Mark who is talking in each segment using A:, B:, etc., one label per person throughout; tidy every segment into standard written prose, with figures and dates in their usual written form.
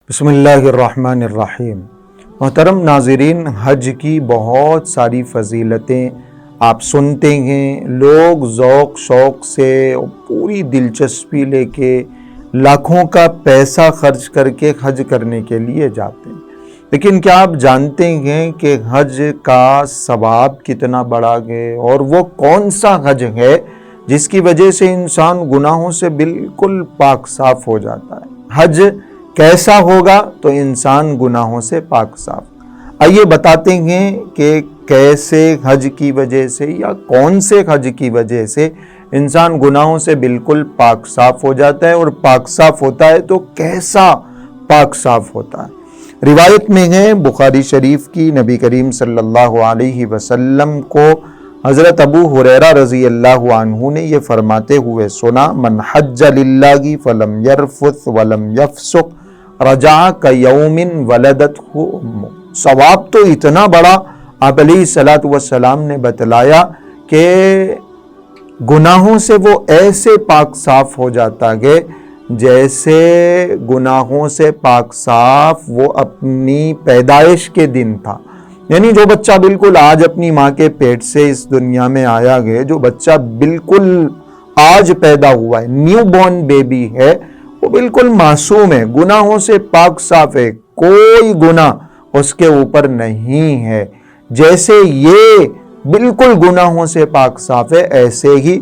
A: بسم اللہ الرحمن الرحیم۔ محترم ناظرین، حج کی بہت ساری فضیلتیں آپ سنتے ہیں، لوگ ذوق شوق سے پوری دلچسپی لے کے لاکھوں کا پیسہ خرچ کر کے حج کرنے کے لیے جاتے ہیں، لیکن کیا آپ جانتے ہیں کہ حج کا ثواب کتنا بڑا ہے؟ اور وہ کون سا حج ہے جس کی وجہ سے انسان گناہوں سے بالکل پاک صاف ہو جاتا ہے؟ حج کیسا ہوگا تو انسان گناہوں سے پاک صاف؟ آئیے بتاتے ہیں کہ کیسے حج کی وجہ سے یا کون سے حج کی وجہ سے انسان گناہوں سے بالکل پاک صاف ہو جاتا ہے، اور پاک صاف ہوتا ہے تو کیسا پاک صاف ہوتا ہے۔ روایت میں ہے بخاری شریف کی، نبی کریم صلی اللہ علیہ وسلم کو حضرت ابو ہریرہ رضی اللہ عنہ نے یہ فرماتے ہوئے سنا، من حج للہ فلم یرفث ولم یفسق رجع کیوم ولدتہ امہ۔ ثواب تو اتنا بڑا آپ علیہ الصلوۃ والسلام نے بتلایا کہ گناہوں سے وہ ایسے پاک صاف ہو جاتا ہے جیسے گناہوں سے پاک صاف وہ اپنی پیدائش کے دن تھا۔ یعنی جو بچہ بالکل آج اپنی ماں کے پیٹ سے اس دنیا میں آیا ہے، جو بچہ بالکل آج پیدا ہوا ہے، نیو بورن بیبی ہے، وہ بالکل معصوم ہے، گناہوں سے پاک صاف ہے، کوئی گناہ اس کے اوپر نہیں ہے۔ جیسے یہ بالکل گناہوں سے پاک صاف ہے، ایسے ہی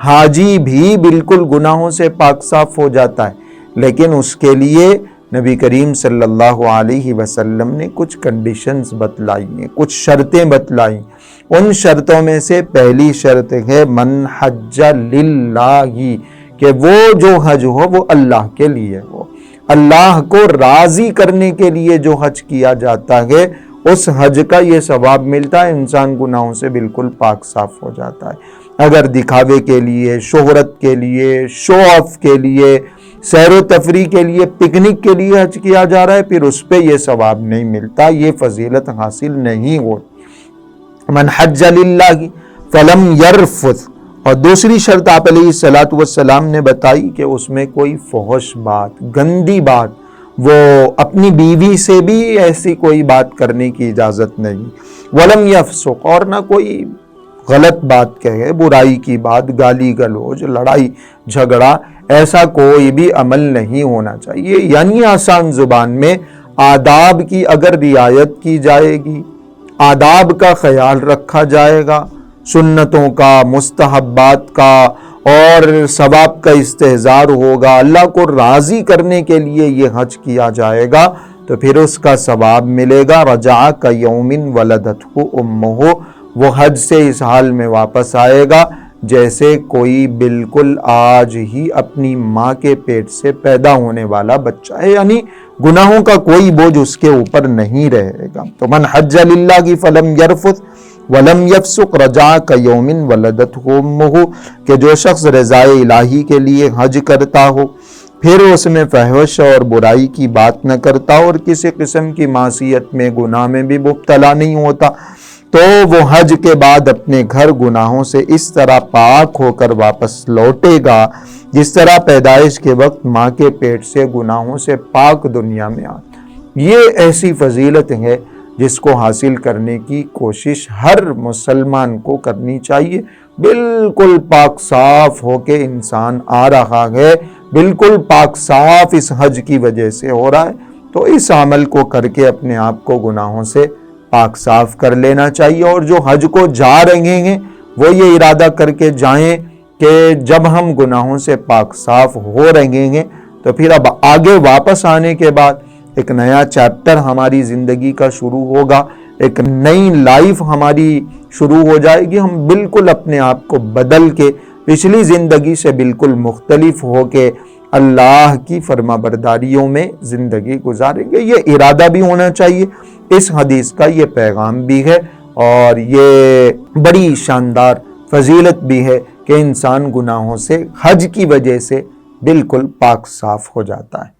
A: حاجی بھی بالکل گناہوں سے پاک صاف ہو جاتا ہے، لیکن اس کے لیے نبی کریم صلی اللہ علیہ وسلم نے کچھ کنڈیشنز بتلائی ہیں، کچھ شرطیں بتلائی۔ ان شرطوں میں سے پہلی شرط ہے من حج للہ، کہ وہ جو حج ہو وہ اللہ کے لیے ہو، اللہ کو راضی کرنے کے لیے جو حج کیا جاتا ہے اس حج کا یہ ثواب ملتا ہے، انسان گناہوں سے بالکل پاک صاف ہو جاتا ہے۔ اگر دکھاوے کے لیے، شہرت کے لیے، شو آف کے لیے، سیر و تفریح کے لیے، پکنک کے لیے حج کیا جا رہا ہے، پھر اس پہ یہ ثواب نہیں ملتا، یہ فضیلت حاصل نہیں ہوتی۔ من حج للہ فلم یرفث، اور دوسری شرط آپ علیہ الصلوۃ والسلام نے بتائی کہ اس میں کوئی فحش بات، گندی بات، وہ اپنی بیوی سے بھی ایسی کوئی بات کرنے کی اجازت نہیں، ولم یفسق، اور نہ کوئی غلط بات کہے، برائی کی بات، گالی گلوچ، لڑائی جھگڑا، ایسا کوئی بھی عمل نہیں ہونا چاہیے۔ یعنی آسان زبان میں آداب کی اگر رعایت کی جائے گی، آداب کا خیال رکھا جائے گا، سنتوں کا، مستحبات کا اور ثواب کا استحضار ہوگا، اللہ کو راضی کرنے کے لیے یہ حج کیا جائے گا، تو پھر اس کا ثواب ملے گا۔ رجع کیوم ولدتہ امہ، وہ حج سے اس حال میں واپس آئے گا جیسے کوئی بالکل آج ہی اپنی ماں کے پیٹ سے پیدا ہونے والا بچہ ہے، یعنی گناہوں کا کوئی بوجھ اس کے اوپر نہیں رہے گا۔ تو من حج للہ فلم یرفث ولم یفسق رجع کیوم ولدتہ امہ، کہ جو شخص رضائے الہی کے لیے حج کرتا ہو، پھر اس میں فحش اور برائی کی بات نہ کرتا اور کسی قسم کی معصیت میں، گناہ میں بھی مبتلا نہیں ہوتا، تو وہ حج کے بعد اپنے گھر گناہوں سے اس طرح پاک ہو کر واپس لوٹے گا جس طرح پیدائش کے وقت ماں کے پیٹ سے گناہوں سے پاک دنیا میں آتا۔ یہ ایسی فضیلت ہے جس کو حاصل کرنے کی کوشش ہر مسلمان کو کرنی چاہیے۔ بالکل پاک صاف ہو کے انسان آ رہا ہے، بالکل پاک صاف اس حج کی وجہ سے ہو رہا ہے، تو اس عمل کو کر کے اپنے آپ کو گناہوں سے پاک صاف کر لینا چاہیے۔ اور جو حج کو جا رہے ہیں وہ یہ ارادہ کر کے جائیں کہ جب ہم گناہوں سے پاک صاف ہو رہے ہیں تو پھر اب آگے واپس آنے کے بعد ایک نیا چیپٹر ہماری زندگی کا شروع ہوگا، ایک نئی لائف ہماری شروع ہو جائے گی، ہم بالکل اپنے آپ کو بدل کے پچھلی زندگی سے بالکل مختلف ہو کے اللہ کی فرما برداریوں میں زندگی گزاریں گے۔ یہ ارادہ بھی ہونا چاہیے، اس حدیث کا یہ پیغام بھی ہے، اور یہ بڑی شاندار فضیلت بھی ہے کہ انسان گناہوں سے حج کی وجہ سے بالکل پاک صاف ہو جاتا ہے۔